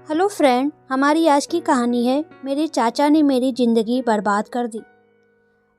Hello friend, हमारी आज की कहानी है मेरे चाचा ने मेरी ज़िंदगी बर्बाद कर दी।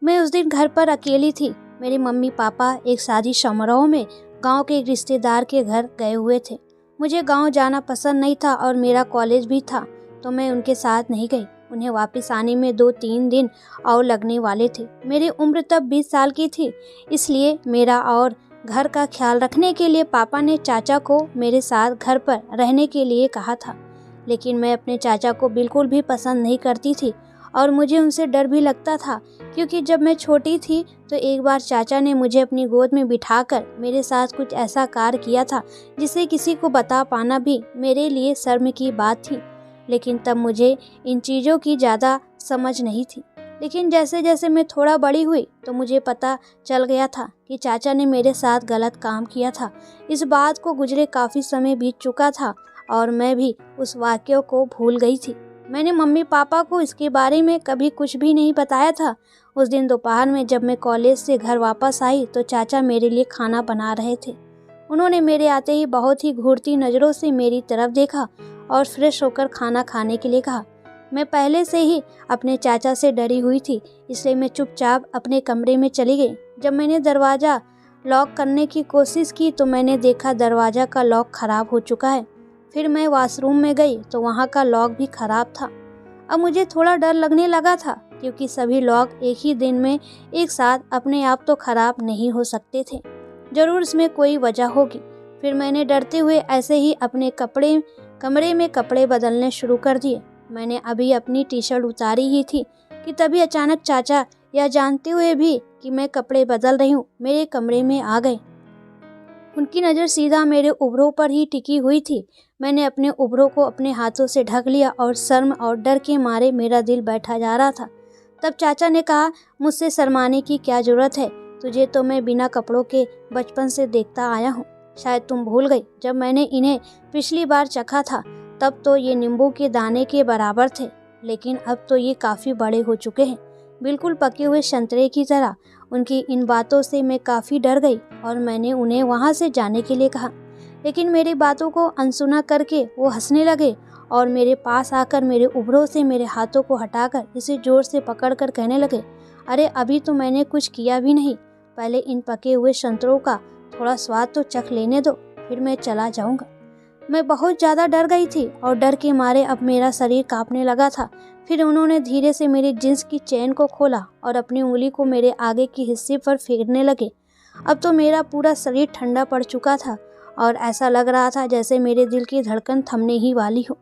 मैं उस दिन घर पर अकेली थी। मेरे मम्मी पापा एक शादी समारोह में गांव के एक रिश्तेदार के घर गए हुए थे। मुझे गांव जाना पसंद नहीं था और मेरा कॉलेज भी था, तो मैं उनके साथ नहीं गई। उन्हें वापस आने में 2-3 दिन और लगने वाले थे। मेरी उम्र तब 20 साल की थी, इसलिए मेरा और घर का ख्याल रखने के लिए पापा ने चाचा को मेरे साथ घर पर रहने के लिए कहा था। लेकिन मैं अपने चाचा को बिल्कुल भी पसंद नहीं करती थी और मुझे उनसे डर भी लगता था, क्योंकि जब मैं छोटी थी तो एक बार चाचा ने मुझे अपनी गोद में बिठाकर मेरे साथ कुछ ऐसा कार्य किया था जिसे किसी को बता पाना भी मेरे लिए शर्म की बात थी। लेकिन तब मुझे इन चीज़ों की ज़्यादा समझ नहीं थी। लेकिन जैसे जैसे मैं थोड़ा बड़ी हुई तो मुझे पता चल गया था कि चाचा ने मेरे साथ गलत काम किया था। इस बात को गुजरे काफ़ी समय बीत चुका था और मैं भी उस वाक़ये को भूल गई थी। मैंने मम्मी पापा को इसके बारे में कभी कुछ भी नहीं बताया था। उस दिन दोपहर में जब मैं कॉलेज से घर वापस आई तो चाचा मेरे लिए खाना बना रहे थे। उन्होंने मेरे आते ही बहुत ही घूरती नज़रों से मेरी तरफ देखा और फ्रेश होकर खाना खाने के लिए कहा। मैं पहले से ही अपने चाचा से डरी हुई थी, इसलिए मैं चुपचाप अपने कमरे में चली गई। जब मैंने दरवाज़ा लॉक करने की कोशिश की तो मैंने देखा दरवाज़ा का लॉक ख़राब हो चुका है। फिर मैं वॉशरूम में गई तो वहाँ का लॉक भी ख़राब था। अब मुझे थोड़ा डर लगने लगा था, क्योंकि सभी लॉक एक ही दिन में एक साथ अपने आप तो ख़राब नहीं हो सकते थे। ज़रूर इसमें कोई वजह होगी। फिर मैंने डरते हुए ऐसे ही अपने कमरे में कपड़े बदलने शुरू कर दिए। मैंने अभी अपनी टी शर्ट उतारी ही थी कि तभी अचानक चाचा, यह जानते हुए भी कि मैं कपड़े बदल रही हूँ, मेरे कमरे में आ गए। उनकी नज़र सीधा मेरे उभरों पर ही टिकी हुई थी। मैंने अपने उभरों को अपने हाथों से ढक लिया और शर्म और डर के मारे मेरा दिल बैठा जा रहा था। तब चाचा ने कहा, मुझसे शर्माने की क्या ज़रूरत है? तुझे तो मैं बिना कपड़ों के बचपन से देखता आया हूँ। शायद तुम भूल गई, जब मैंने इन्हें पिछली बार चखा था तब तो ये नींबू के दाने के बराबर थे, लेकिन अब तो ये काफ़ी बड़े हो चुके हैं, बिल्कुल पके हुए संतरे की तरह। उनकी इन बातों से मैं काफ़ी डर गई और मैंने उन्हें वहाँ से जाने के लिए कहा। लेकिन मेरी बातों को अनसुना करके वो हंसने लगे और मेरे पास आकर मेरे उभरों से मेरे हाथों को हटाकर इसे ज़ोर से पकड़कर कहने लगे, अरे अभी तो मैंने कुछ किया भी नहीं, पहले इन पके हुए संतरों का थोड़ा स्वाद तो चख लेने दो, फिर मैं चला जाऊँगा। मैं बहुत ज़्यादा डर गई थी और डर के मारे अब मेरा शरीर काँपने लगा था। फिर उन्होंने धीरे से मेरी जींस की चेन को खोला और अपनी उंगली को मेरे आगे के हिस्से पर फेरने लगे। अब तो मेरा पूरा शरीर ठंडा पड़ चुका था और ऐसा लग रहा था जैसे मेरे दिल की धड़कन थमने ही वाली हो।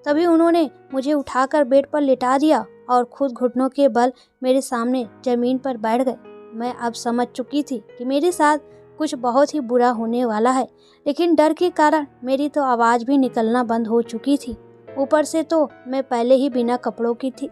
तभी उन्होंने मुझे उठाकर बेड पर लिटा दिया और खुद घुटनों के बल मेरे सामने ज़मीन पर बैठ गए। मैं अब समझ चुकी थी कि मेरे साथ कुछ बहुत ही बुरा होने वाला है, लेकिन डर के कारण मेरी तो आवाज़ भी निकलना बंद हो चुकी थी। ऊपर से तो मैं पहले ही बिना कपड़ों की थी।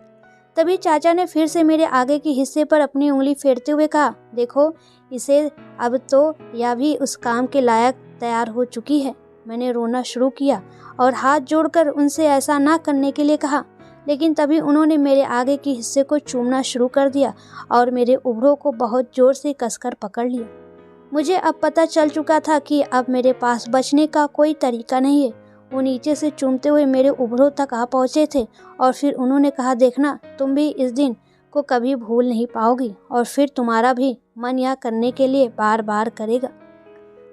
तभी चाचा ने फिर से मेरे आगे के हिस्से पर अपनी उंगली फेरते हुए कहा, देखो इसे, अब तो यह भी उस काम के लायक तैयार हो चुकी है। मैंने रोना शुरू किया और हाथ जोड़कर उनसे ऐसा ना करने के लिए कहा, लेकिन तभी उन्होंने मेरे आगे के हिस्से को चूमना शुरू कर दिया और मेरे उभरों को बहुत ज़ोर से कसकर पकड़ लिया। मुझे अब पता चल चुका था कि अब मेरे पास बचने का कोई तरीका नहीं है। वो नीचे से चूमते हुए मेरे उभरों तक आ पहुँचे थे और फिर उन्होंने कहा, देखना तुम भी इस दिन को कभी भूल नहीं पाओगी और फिर तुम्हारा भी मन यह करने के लिए बार बार करेगा।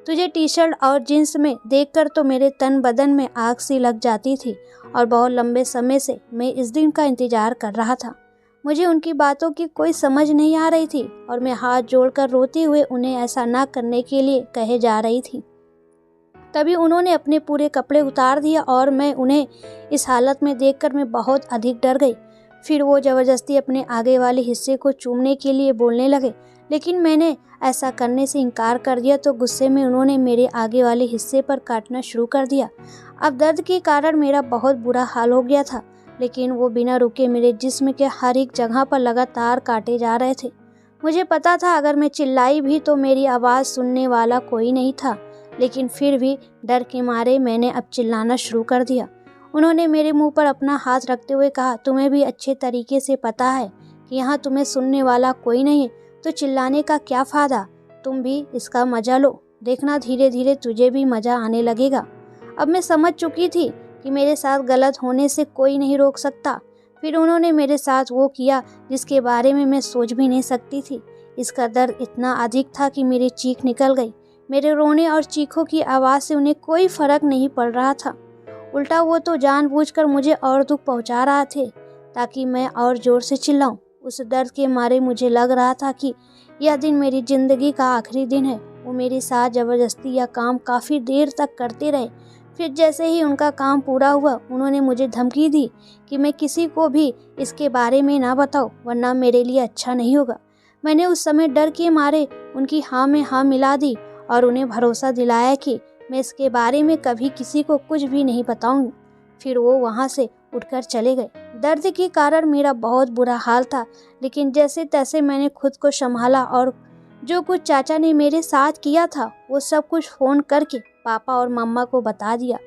तुझे टी शर्ट और जींस में देखकर तो मेरे तन बदन में आग सी लग जाती थी और बहुत लंबे समय से मैं इस दिन का इंतजार कर रहा था। मुझे उनकी बातों की कोई समझ नहीं आ रही थी और मैं हाथ जोड़कर रोते हुए उन्हें ऐसा ना करने के लिए कहे जा रही थी। तभी उन्होंने अपने पूरे कपड़े उतार दिया और मैं उन्हें इस हालत में देखकर मैं बहुत अधिक डर गई। फिर वो ज़बरदस्ती अपने आगे वाले हिस्से को चूमने के लिए बोलने लगे, लेकिन मैंने ऐसा करने से इनकार कर दिया तो गुस्से में उन्होंने मेरे आगे वाले हिस्से पर काटना शुरू कर दिया। अब दर्द के कारण मेरा बहुत बुरा हाल हो गया था, लेकिन वो बिना रुके मेरे जिस्म के हर एक जगह पर लगातार काटे जा रहे थे। मुझे पता था अगर मैं चिल्लाई भी तो मेरी आवाज़ सुनने वाला कोई नहीं था, लेकिन फिर भी डर के मारे मैंने अब चिल्लाना शुरू कर दिया। उन्होंने मेरे मुंह पर अपना हाथ रखते हुए कहा, तुम्हें भी अच्छे तरीके से पता है कि यहाँ तुम्हें सुनने वाला कोई नहीं है, तो चिल्लाने का क्या फ़ायदा। तुम भी इसका मज़ा लो, देखना धीरे धीरे तुझे भी मज़ा आने लगेगा। अब मैं समझ चुकी थी कि मेरे साथ गलत होने से कोई नहीं रोक सकता। फिर उन्होंने मेरे साथ वो किया जिसके बारे में मैं सोच भी नहीं सकती थी। इसका दर्द इतना अधिक था कि मेरी चीख निकल गई। मेरे रोने और चीखों की आवाज़ से उन्हें कोई फ़र्क नहीं पड़ रहा था। उल्टा वो तो जानबूझकर मुझे और दुख पहुंचा रहा थे ताकि मैं और ज़ोर से चिल्लाऊं। उस दर्द के मारे मुझे लग रहा था कि यह दिन मेरी ज़िंदगी का आखिरी दिन है। वो मेरे साथ ज़बरदस्ती या काम काफ़ी देर तक करते रहे। फिर जैसे ही उनका काम पूरा हुआ, उन्होंने मुझे धमकी दी कि मैं किसी को भी इसके बारे में ना बताऊं, वरना मेरे लिए अच्छा नहीं होगा। मैंने उस समय डर के मारे उनकी हाँ में हाँ मिला दी और उन्हें भरोसा दिलाया कि मैं इसके बारे में कभी किसी को कुछ भी नहीं बताऊंगी। फिर वो वहाँ से उठकर चले गए। दर्द के कारण मेरा बहुत बुरा हाल था, लेकिन जैसे तैसे मैंने खुद को संभाला और जो कुछ चाचा ने मेरे साथ किया था वो सब कुछ फ़ोन करके पापा और मम्मा को बता दिया।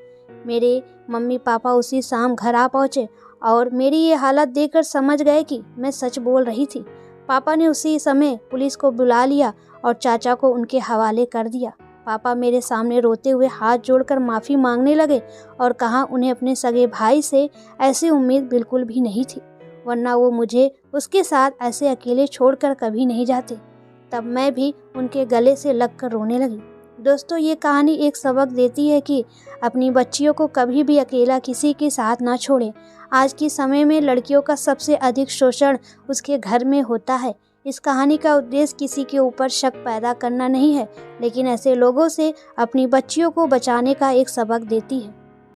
मेरे मम्मी पापा उसी शाम घर आ पहुँचे और मेरी ये हालत देखकर समझ गए कि मैं सच बोल रही थी। पापा ने उसी समय पुलिस को बुला लिया और चाचा को उनके हवाले कर दिया। पापा मेरे सामने रोते हुए हाथ जोड़कर माफ़ी मांगने लगे और कहा उन्हें अपने सगे भाई से ऐसी उम्मीद बिल्कुल भी नहीं थी, वरना वो मुझे उसके साथ ऐसे अकेले छोड़कर कभी नहीं जाते। तब मैं भी उनके गले से लगकर रोने लगी। दोस्तों, ये कहानी एक सबक देती है कि अपनी बच्चियों को कभी भी अकेला किसी के साथ ना छोड़ें। आज के समय में लड़कियों का सबसे अधिक शोषण उसके घर में होता है। इस कहानी का उद्देश्य किसी के ऊपर शक पैदा करना नहीं है, लेकिन ऐसे लोगों से अपनी बच्चियों को बचाने का एक सबक देती है।